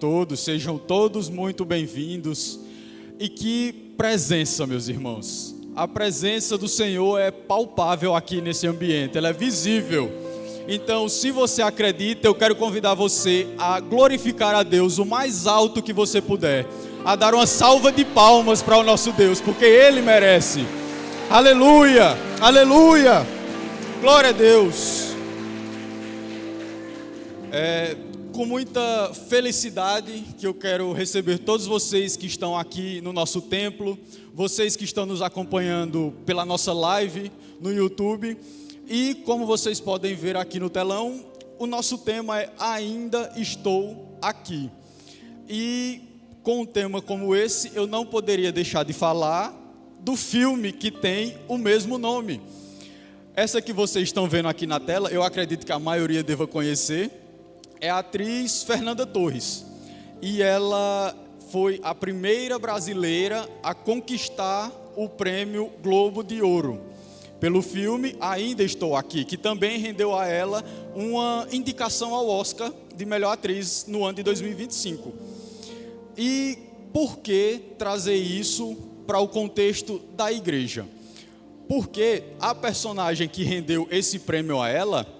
Todos, sejam todos muito bem-vindos. E que presença, meus irmãos. A presença do Senhor é palpável aqui nesse ambiente, ela é visível. Então, se você acredita, eu quero convidar você a glorificar a Deus o mais alto que você puder, a dar uma salva de palmas para o nosso Deus, porque Ele merece. Aleluia, aleluia, glória a Deus. Com muita felicidade que eu quero receber todos vocês que estão aqui no nosso templo, vocês que estão nos acompanhando pela nossa live no YouTube. E como vocês podem ver aqui no telão, o nosso tema é Ainda Estou Aqui. E com um tema como esse, eu não poderia deixar de falar do filme que tem o mesmo nome. Essa que vocês estão vendo aqui na tela, eu acredito que a maioria deva conhecer, é a atriz Fernanda Torres. E ela foi a primeira brasileira a conquistar o prêmio Globo de Ouro pelo filme Ainda Estou Aqui, que também rendeu a ela uma indicação ao Oscar de melhor atriz no ano de 2025. E por que trazer isso para o contexto da igreja? Porque a personagem que rendeu esse prêmio a ela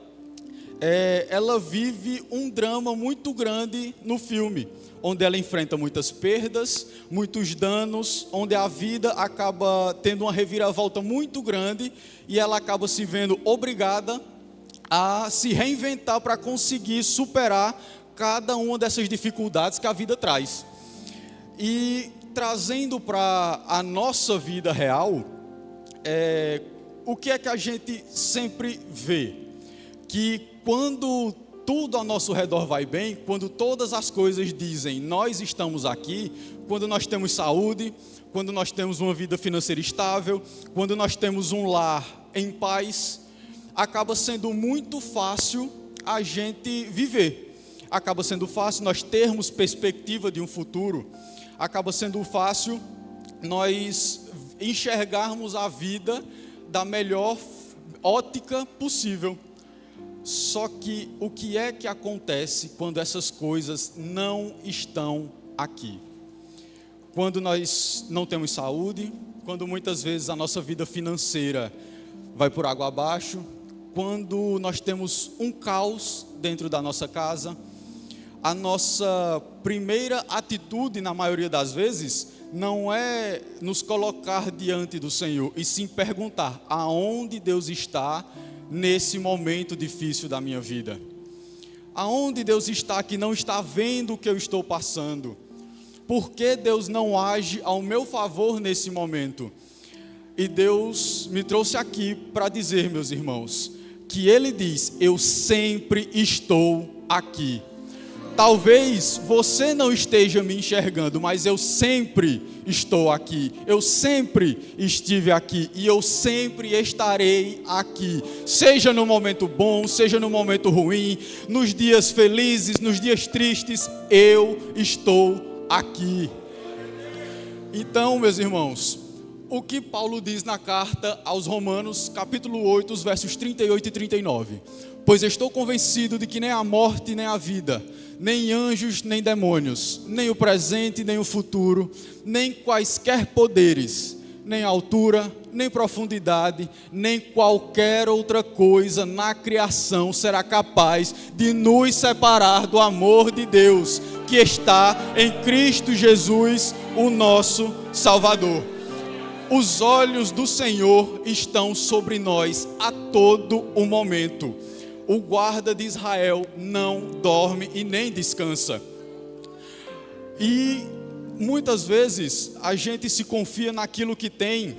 vive um drama muito grande no filme, onde ela enfrenta muitas perdas, muitos danos, onde a vida acaba tendo uma reviravolta muito grande e ela acaba se vendo obrigada a se reinventar para conseguir superar cada uma dessas dificuldades que a vida traz. E trazendo para a nossa vida real, o que é que a gente sempre vê? Que quando tudo ao nosso redor vai bem, quando todas as coisas dizem nós estamos aqui, quando nós temos saúde, quando nós temos uma vida financeira estável, quando nós temos um lar em paz, acaba sendo muito fácil a gente viver. Acaba sendo fácil nós termos perspectiva de um futuro. Acaba sendo fácil nós enxergarmos a vida da melhor ótica possível. Só que o que é que acontece quando essas coisas não estão aqui? Quando nós não temos saúde, quando muitas vezes a nossa vida financeira vai por água abaixo, quando nós temos um caos dentro da nossa casa, a nossa primeira atitude, na maioria das vezes, não é nos colocar diante do Senhor, e sim perguntar aonde Deus está nesse momento difícil da minha vida. Aonde Deus está que não está vendo o que eu estou passando? Por que Deus não age ao meu favor nesse momento? E Deus me trouxe aqui para dizer, meus irmãos, que Ele diz, eu sempre estou aqui. Talvez você não esteja me enxergando, mas eu sempre estou aqui, eu sempre estive aqui e eu sempre estarei aqui, seja no momento bom, seja no momento ruim, nos dias felizes, nos dias tristes, eu estou aqui. Então, meus irmãos, o que Paulo diz na carta aos Romanos, capítulo 8, os versos 38 e 39? Pois estou convencido de que nem a morte, nem a vida, nem anjos, nem demônios, nem o presente, nem o futuro, nem quaisquer poderes, nem altura, nem profundidade, nem qualquer outra coisa na criação será capaz de nos separar do amor de Deus, que está em Cristo Jesus, o nosso Salvador. Os olhos do Senhor estão sobre nós a todo o momento. O guarda de Israel não dorme e nem descansa. E muitas vezes a gente se confia naquilo que tem,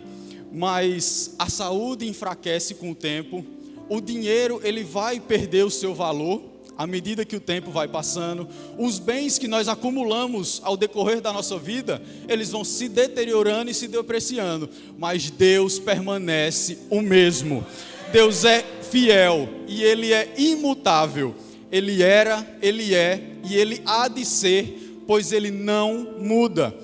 mas a saúde enfraquece com o tempo. O dinheiro ele vai perder o seu valor à medida que o tempo vai passando. Os bens que nós acumulamos ao decorrer da nossa vida, eles vão se deteriorando e se depreciando. Mas Deus permanece o mesmo. Deus é fiel e Ele é imutável. Ele era, Ele é e Ele há de ser, pois Ele não muda.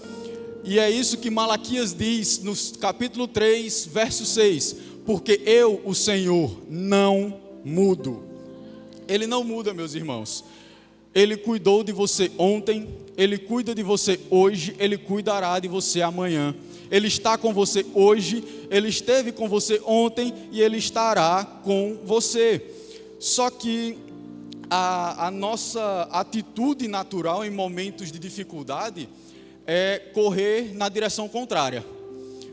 E é isso que Malaquias diz no capítulo 3, verso 6. Porque eu, o Senhor, não mudo. Ele não muda, meus irmãos. Ele cuidou de você ontem, Ele cuida de você hoje, Ele cuidará de você amanhã. Ele está com você hoje, Ele esteve com você ontem e Ele estará com você. Só que a nossa atitude natural em momentos de dificuldade é correr na direção contrária.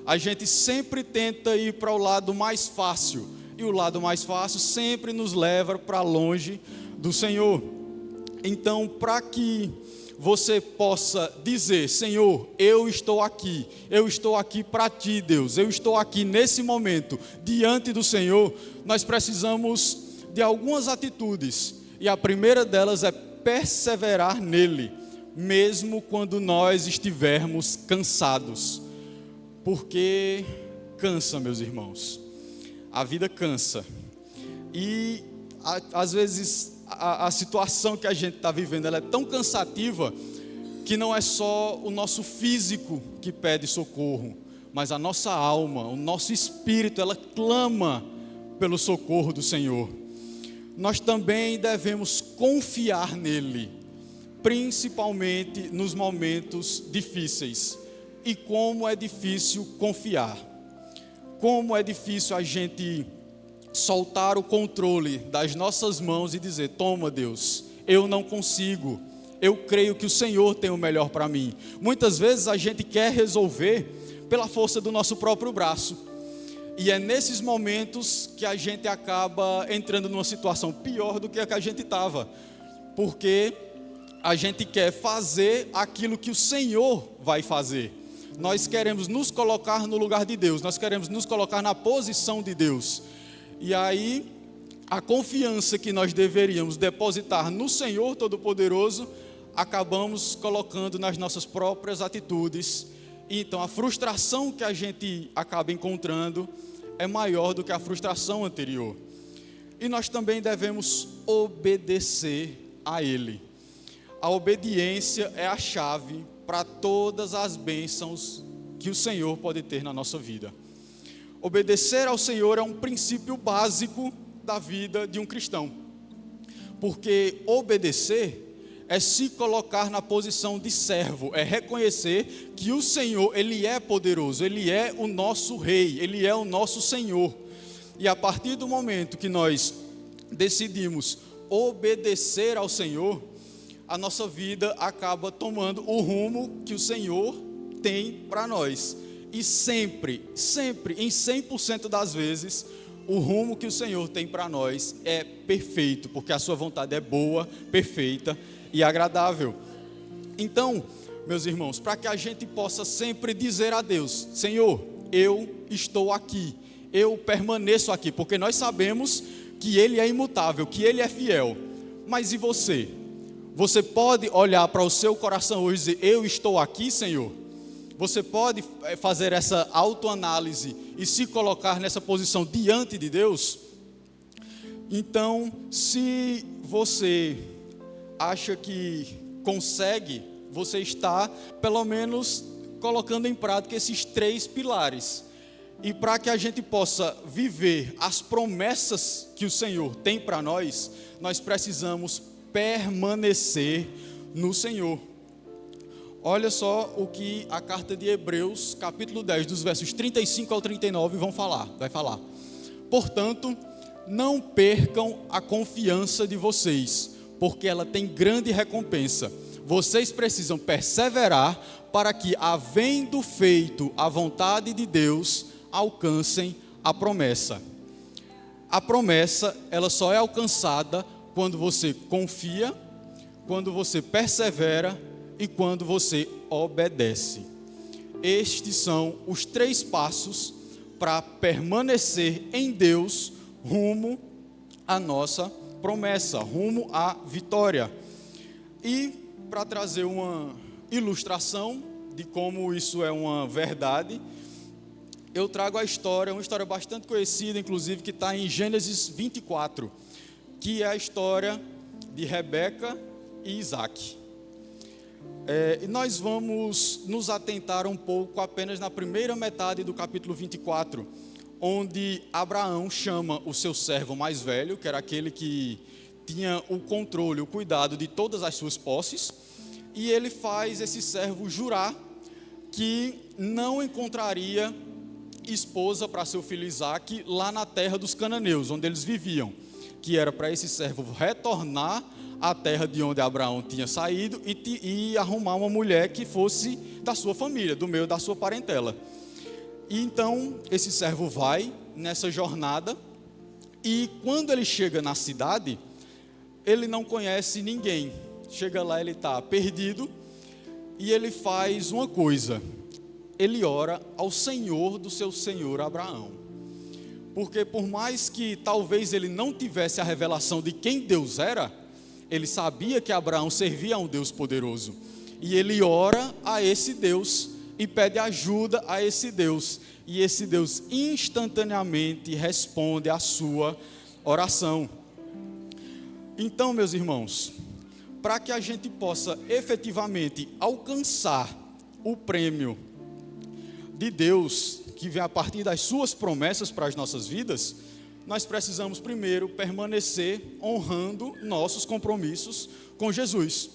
A gente sempre tenta ir para o lado mais fácil, e o lado mais fácil sempre nos leva para longe do Senhor. Então, para que você possa dizer: Senhor, eu estou aqui para ti, Deus, eu estou aqui nesse momento diante do Senhor, nós precisamos de algumas atitudes, e a primeira delas é perseverar nele, mesmo quando nós estivermos cansados, porque cansa, meus irmãos, a vida cansa, e às vezes a situação que a gente está vivendo, ela é tão cansativa, que não é só o nosso físico que pede socorro, mas a nossa alma, o nosso espírito, ela clama pelo socorro do Senhor. Nós também devemos confiar nele, principalmente nos momentos difíceis. E como é difícil confiar, como é difícil a gente soltar o controle das nossas mãos e dizer: toma, Deus, eu não consigo, eu creio que o Senhor tem o melhor para mim. Muitas vezes a gente quer resolver pela força do nosso próprio braço, e é nesses momentos que a gente acaba entrando numa situação pior do que a gente estava, porque a gente quer fazer aquilo que o Senhor vai fazer. Nós queremos nos colocar no lugar de Deus, nós queremos nos colocar na posição de Deus. E aí, a confiança que nós deveríamos depositar no Senhor Todo-Poderoso, acabamos colocando nas nossas próprias atitudes. E então, a frustração que a gente acaba encontrando é maior do que a frustração anterior. E nós também devemos obedecer a Ele. A obediência é a chave para todas as bênçãos que o Senhor pode ter na nossa vida. Obedecer ao Senhor é um princípio básico da vida de um cristão, porque obedecer é se colocar na posição de servo, é reconhecer que o Senhor, Ele é poderoso, Ele é o nosso Rei, Ele é o nosso Senhor, e a partir do momento que nós decidimos obedecer ao Senhor, a nossa vida acaba tomando o rumo que o Senhor tem para nós. E sempre, em 100% das vezes, o rumo que o Senhor tem para nós é perfeito, porque a sua vontade é boa, perfeita e agradável. Então, meus irmãos, para que a gente possa sempre dizer a Deus: Senhor, eu estou aqui, eu permaneço aqui, porque nós sabemos que Ele é imutável, que Ele é fiel. Mas e você? Você pode olhar para o seu coração hoje e dizer: eu estou aqui, Senhor? Você pode fazer essa autoanálise e se colocar nessa posição diante de Deus? Então, se você acha que consegue, você está, pelo menos, colocando em prática esses 3 pilares. E para que a gente possa viver as promessas que o Senhor tem para nós, nós precisamos permanecer no Senhor. Olha só o que a carta de Hebreus, capítulo 10, dos versos 35 ao 39 vai falar. Portanto, não percam a confiança de vocês, porque ela tem grande recompensa. Vocês precisam perseverar para que, havendo feito a vontade de Deus, alcancem a promessa. A promessa, ela só é alcançada quando você confia, quando você persevera e quando você obedece. Estes são os 3 passos para permanecer em Deus rumo à nossa promessa, rumo à vitória. E para trazer uma ilustração de como isso é uma verdade, eu trago a história, uma história bastante conhecida, inclusive, que está em Gênesis 24, que é a história de Rebeca e Isaac. E nós vamos nos atentar um pouco apenas na primeira metade do capítulo 24, onde Abraão chama o seu servo mais velho, que era aquele que tinha o controle, o cuidado de todas as suas posses, e ele faz esse servo jurar que não encontraria esposa para seu filho Isaque lá na terra dos cananeus, onde eles viviam, que era para esse servo retornar à terra de onde Abraão tinha saído e arrumar uma mulher que fosse da sua família, do meio da sua parentela. E então esse servo vai nessa jornada, e quando ele chega na cidade, ele não conhece ninguém. Chega lá, ele está perdido, e ele faz uma coisa: ele ora ao Senhor do seu senhor Abraão. Porque por mais que talvez ele não tivesse a revelação de quem Deus era, ele sabia que Abraão servia a um Deus poderoso. E ele ora a esse Deus e pede ajuda a esse Deus. E esse Deus instantaneamente responde à sua oração. Então, meus irmãos, para que a gente possa efetivamente alcançar o prêmio de Deus, que vem a partir das suas promessas para as nossas vidas, nós precisamos primeiro permanecer honrando nossos compromissos com Jesus.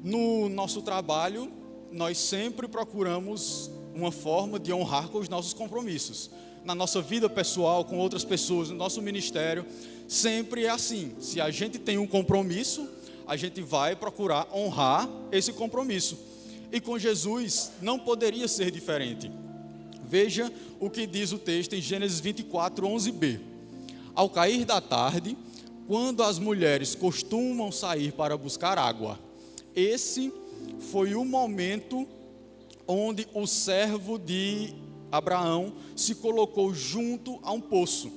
No nosso trabalho, nós sempre procuramos uma forma de honrar com os nossos compromissos. Na nossa vida pessoal, com outras pessoas, no nosso ministério, sempre é assim. Se a gente tem um compromisso, a gente vai procurar honrar esse compromisso. E com Jesus não poderia ser diferente. Veja o que diz o texto em Gênesis 24, 11b. Ao cair da tarde, quando as mulheres costumam sair para buscar água, esse foi o momento onde o servo de Abraão se colocou junto a um poço,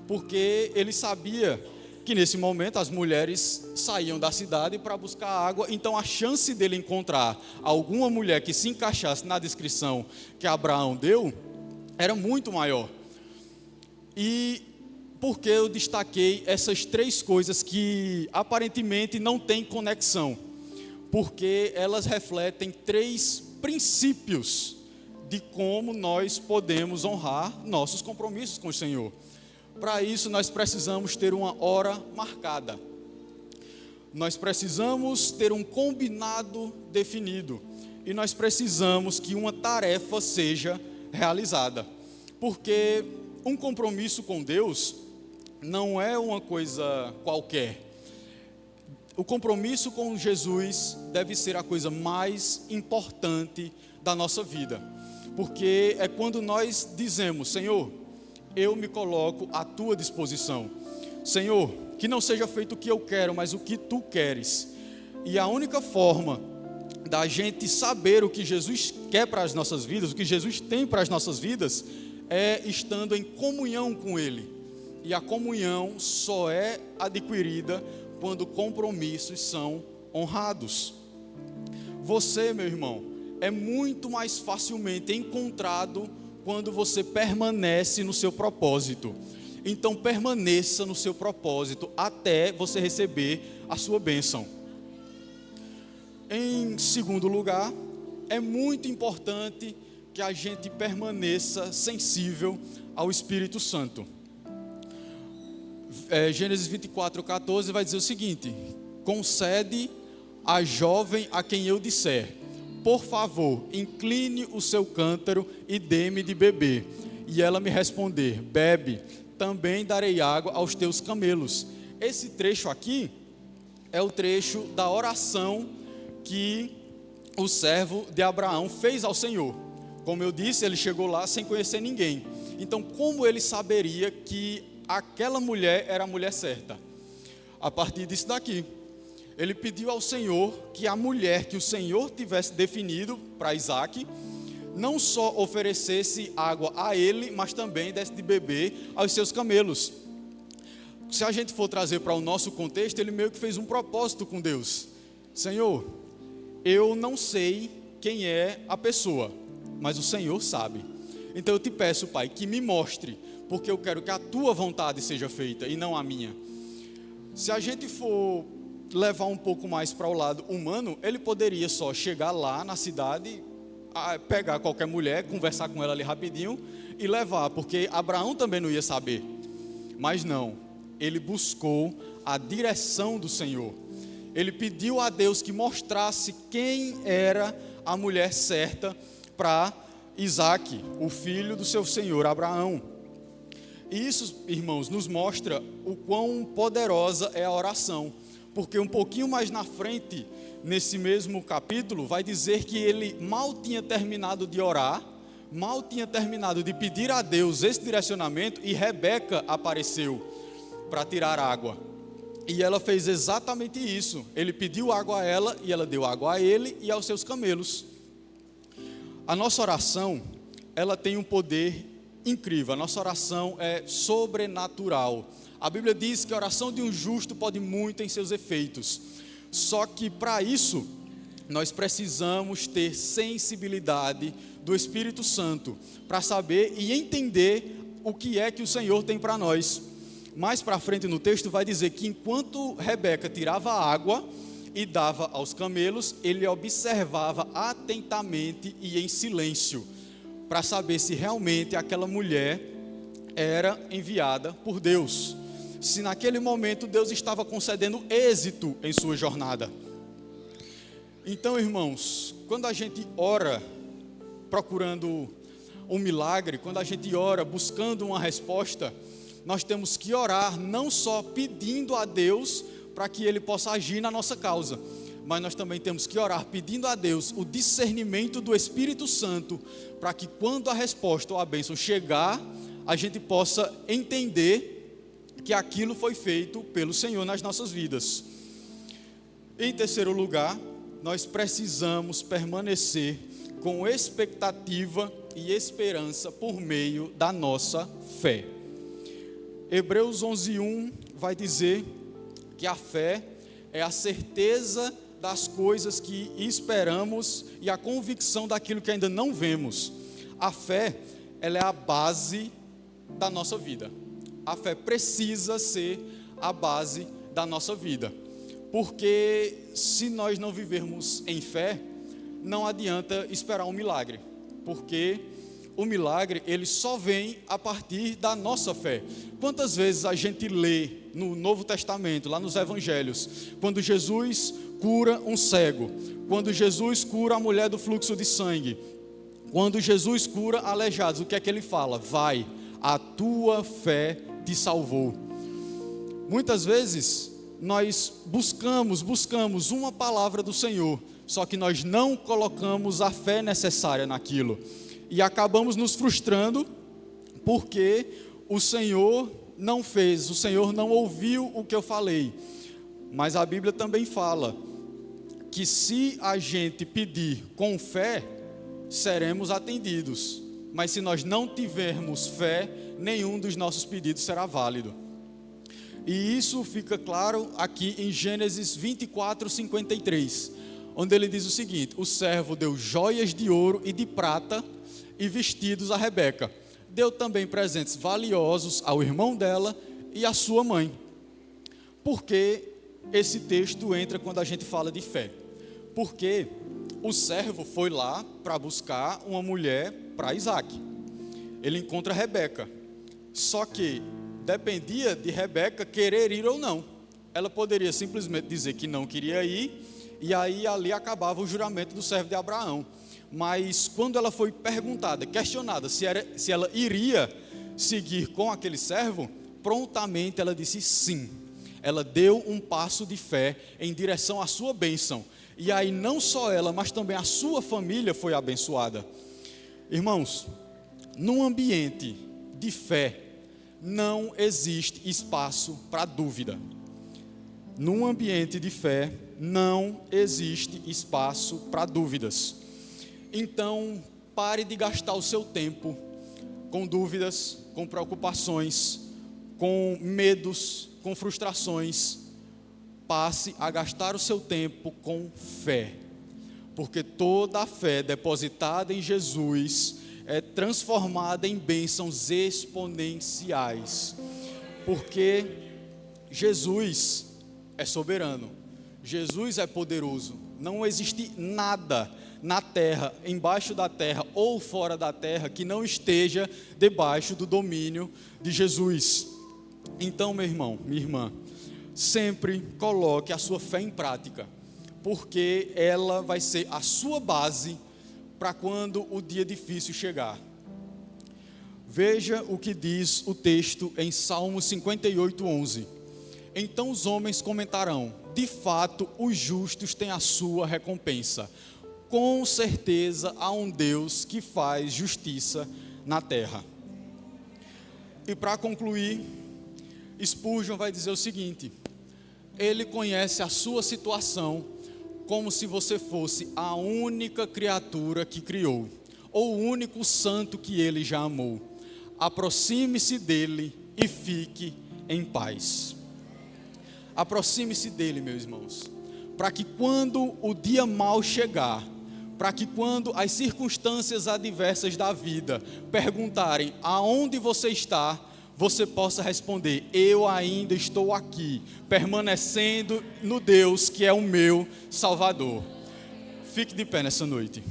porque ele sabia que nesse momento as mulheres saíam da cidade para buscar água, então a chance dele encontrar alguma mulher que se encaixasse na descrição que Abraão deu era muito maior. E por que eu destaquei essas três coisas que aparentemente não têm conexão? Porque elas refletem três princípios de como nós podemos honrar nossos compromissos com o Senhor. Para isso, nós precisamos ter uma hora marcada. Nós precisamos ter um combinado definido. E nós precisamos que uma tarefa seja realizada. Porque um compromisso com Deus não é uma coisa qualquer. O compromisso com Jesus deve ser a coisa mais importante da nossa vida. Porque é quando nós dizemos: Senhor, eu me coloco à tua disposição. Senhor, que não seja feito o que eu quero, mas o que tu queres. E a única forma da gente saber o que Jesus quer para as nossas vidas, o que Jesus tem para as nossas vidas, é estando em comunhão com Ele. E a comunhão só é adquirida quando compromissos são honrados. Você, meu irmão, é muito mais facilmente encontrado quando você permanece no seu propósito. Então permaneça no seu propósito até você receber a sua bênção. Em segundo lugar, é muito importante que a gente permaneça sensível ao Espírito Santo. Gênesis 24, 14 vai dizer o seguinte: concede à jovem a quem eu disser, por favor, incline o seu cântaro e dê-me de beber. E ela me responder, bebe, também darei água aos teus camelos. Esse trecho aqui é o trecho da oração que o servo de Abraão fez ao Senhor. Como eu disse, ele chegou lá sem conhecer ninguém. Então, como ele saberia que aquela mulher era a mulher certa? A partir disso daqui. Ele pediu ao Senhor que a mulher que o Senhor tivesse definido para Isaque, não só oferecesse água a ele, mas também desse de beber aos seus camelos. Se a gente for trazer para o nosso contexto, ele meio que fez um propósito com Deus. Senhor, eu não sei quem é a pessoa, mas o Senhor sabe. Então eu te peço, Pai, que me mostre, porque eu quero que a tua vontade seja feita e não a minha. Se a gente for levar um pouco mais para o lado humano, ele poderia só chegar lá na cidade, pegar qualquer mulher, conversar com ela ali rapidinho e levar, porque Abraão também não ia saber. Mas não, ele buscou a direção do Senhor. Ele pediu a Deus que mostrasse quem era a mulher certa para Isaque, o filho do seu senhor Abraão. E isso, irmãos, nos mostra o quão poderosa é a oração, porque um pouquinho mais na frente, nesse mesmo capítulo, vai dizer que ele mal tinha terminado de orar, mal tinha terminado de pedir a Deus esse direcionamento, e Rebeca apareceu para tirar água. E ela fez exatamente isso. Ele pediu água a ela e ela deu água a ele e aos seus camelos. A nossa oração, ela tem um poder incrível. A nossa oração é sobrenatural. A Bíblia diz que a oração de um justo pode muito em seus efeitos. Só que para isso, nós precisamos ter sensibilidade do Espírito Santo para saber e entender o que é que o Senhor tem para nós. Mais para frente no texto vai dizer que enquanto Rebeca tirava a água e dava aos camelos, ele observava atentamente e em silêncio, para saber se realmente aquela mulher era enviada por Deus, se naquele momento Deus estava concedendo êxito em sua jornada. Então, irmãos, quando a gente ora procurando um milagre, quando a gente ora buscando uma resposta, nós temos que orar não só pedindo a Deus para que Ele possa agir na nossa causa, mas nós também temos que orar pedindo a Deus o discernimento do Espírito Santo, para que quando a resposta ou a bênção chegar, a gente possa entender que aquilo foi feito pelo Senhor nas nossas vidas. Em terceiro lugar, nós precisamos permanecer com expectativa e esperança por meio da nossa fé. Hebreus 11:1 vai dizer que a fé é a certeza das coisas que esperamos e a convicção daquilo que ainda não vemos. A fé, ela é a base da nossa vida. A fé precisa ser a base da nossa vida. Porque se nós não vivermos em fé, não adianta esperar um milagre. Porque o milagre, ele só vem a partir da nossa fé. Quantas vezes a gente lê no Novo Testamento, lá nos Evangelhos, quando Jesus cura um cego, quando Jesus cura a mulher do fluxo de sangue, quando Jesus cura aleijados, o que é que ele fala? Vai, a tua fé te salvou. Muitas vezes nós buscamos uma palavra do Senhor, só que nós não colocamos a fé necessária naquilo. E acabamos nos frustrando porque o Senhor não fez, o Senhor não ouviu o que eu falei. Mas a Bíblia também fala que se a gente pedir com fé, seremos atendidos. Mas se nós não tivermos fé, nenhum dos nossos pedidos será válido. E isso fica claro aqui em Gênesis 24:53, onde ele diz o seguinte: o servo deu joias de ouro e de prata e vestidos a Rebeca. Deu também presentes valiosos ao irmão dela e à sua mãe. Por que esse texto entra quando a gente fala de fé? Porque o servo foi lá para buscar uma mulher para Isaque. Ele encontra Rebeca. Só que dependia de Rebeca querer ir ou não. Ela poderia simplesmente dizer que não queria ir, e aí ali acabava o juramento do servo de Abraão. Mas quando ela foi perguntada, questionada se ela iria seguir com aquele servo, prontamente ela disse sim. Ela deu um passo de fé em direção à sua bênção. E aí não só ela, mas também a sua família foi abençoada. Irmãos, num ambiente de fé, não existe espaço para dúvida. Num ambiente de fé, não existe espaço para dúvidas. Então, pare de gastar o seu tempo com dúvidas, com preocupações, com medos, com frustrações. Passe a gastar o seu tempo com fé, porque toda a fé depositada em Jesus é transformada em bênçãos exponenciais, porque Jesus é soberano, Jesus é poderoso. Não existe nada na terra, embaixo da terra ou fora da terra que não esteja debaixo do domínio de Jesus. Então, meu irmão, minha irmã, sempre coloque a sua fé em prática, porque ela vai ser a sua base para quando o dia difícil chegar. Veja o que diz o texto em Salmo 58:11. Então os homens comentarão: de fato, os justos têm a sua recompensa. Com certeza há um Deus que faz justiça na terra. E para concluir, Spurgeon vai dizer o seguinte: ele conhece a sua situação como se você fosse a única criatura que criou, ou o único santo que ele já amou. Aproxime-se dele e fique em paz. Aproxime-se dele, meus irmãos, para que quando o dia mau chegar, para que quando as circunstâncias adversas da vida perguntarem aonde você está, você possa responder: eu ainda estou aqui, permanecendo no Deus que é o meu Salvador. Fique de pé nessa noite.